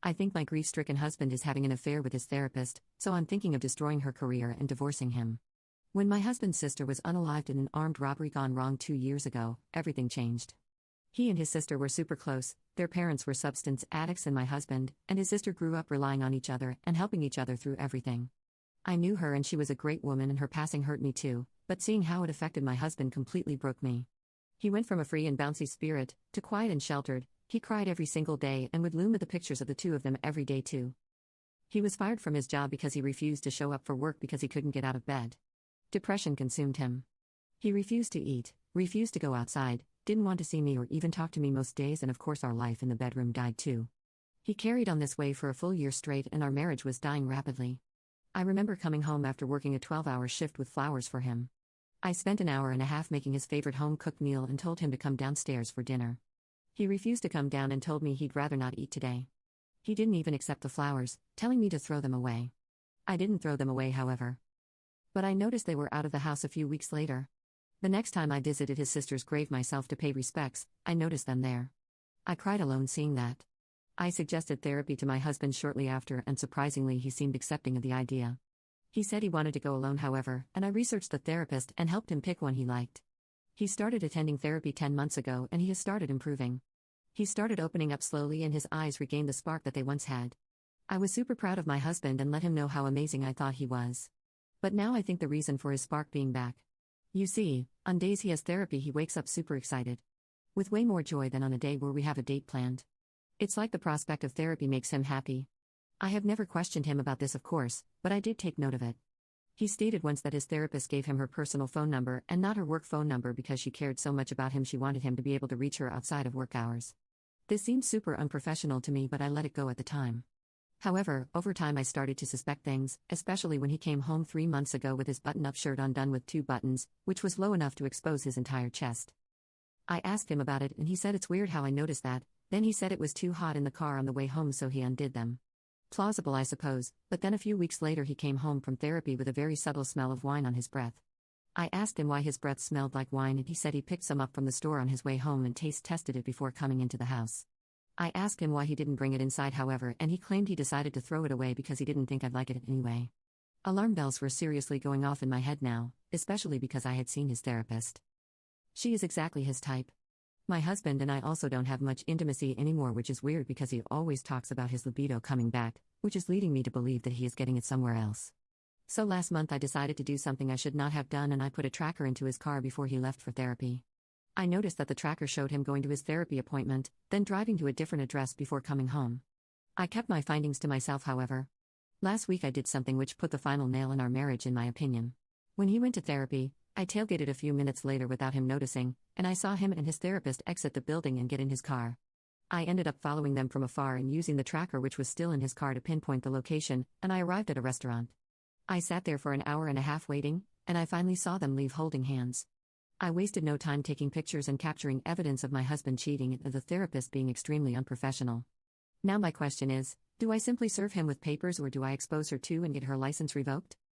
I think my grief-stricken husband is having an affair with his therapist, so I'm thinking of destroying her career and divorcing him. When my husband's sister was unalived in an armed robbery gone wrong 2 years ago, everything changed. He and his sister were super close, their parents were substance addicts and my husband and his sister grew up relying on each other and helping each other through everything. I knew her and she was a great woman and her passing hurt me too, but seeing how it affected my husband completely broke me. He went from a free and bouncy spirit to quiet and sheltered. He cried every single day and would loom at the pictures of the two of them every day too. He was fired from his job because he refused to show up for work because he couldn't get out of bed. Depression consumed him. He refused to eat, refused to go outside, didn't want to see me or even talk to me most days, and of course our life in the bedroom died too. He carried on this way for a full year straight and our marriage was dying rapidly. I remember coming home after working a 12-hour shift with flowers for him. I spent an hour and a half making his favorite home-cooked meal and told him to come downstairs for dinner. He refused to come down and told me he'd rather not eat today. He didn't even accept the flowers, telling me to throw them away. I didn't throw them away, however. But I noticed they were out of the house a few weeks later. The next time I visited his sister's grave myself to pay respects, I noticed them there. I cried alone seeing that. I suggested therapy to my husband shortly after, and surprisingly he seemed accepting of the idea. He said he wanted to go alone, however, and I researched the therapist and helped him pick one he liked. He started attending therapy 10 months ago and he has started improving. He started opening up slowly and his eyes regained the spark that they once had. I was super proud of my husband and let him know how amazing I thought he was. But now I think the reason for his spark being back. You see, on days he has therapy he wakes up super excited. With way more joy than on a day where we have a date planned. It's like the prospect of therapy makes him happy. I have never questioned him about this, of course, but I did take note of it. He stated once that his therapist gave him her personal phone number and not her work phone number because she cared so much about him she wanted him to be able to reach her outside of work hours. This seemed super unprofessional to me, but I let it go at the time. However, over time I started to suspect things, especially when he came home 3 months ago with his button-up shirt undone with 2 buttons, which was low enough to expose his entire chest. I asked him about it and he said it's weird how I noticed that, then he said it was too hot in the car on the way home so he undid them. Plausible, I suppose, but then a few weeks later he came home from therapy with a very subtle smell of wine on his breath. I asked him why his breath smelled like wine and he said he picked some up from the store on his way home and taste tested it before coming into the house. I asked him why he didn't bring it inside, however, and he claimed he decided to throw it away because he didn't think I'd like it anyway. Alarm bells were seriously going off in my head now, especially because I had seen his therapist. She is exactly his type. My husband and I also don't have much intimacy anymore, which is weird because he always talks about his libido coming back, which is leading me to believe that he is getting it somewhere else. So last month I decided to do something I should not have done and I put a tracker into his car before he left for therapy. I noticed that the tracker showed him going to his therapy appointment, then driving to a different address before coming home. I kept my findings to myself, however. Last week I did something which put the final nail in our marriage in my opinion. When he went to therapy, I tailgated a few minutes later without him noticing, and I saw him and his therapist exit the building and get in his car. I ended up following them from afar and using the tracker which was still in his car to pinpoint the location, and I arrived at a restaurant. I sat there for an hour and a half waiting, and I finally saw them leave holding hands. I wasted no time taking pictures and capturing evidence of my husband cheating and the therapist being extremely unprofessional. Now my question is, do I simply serve him with papers or do I expose her too and get her license revoked?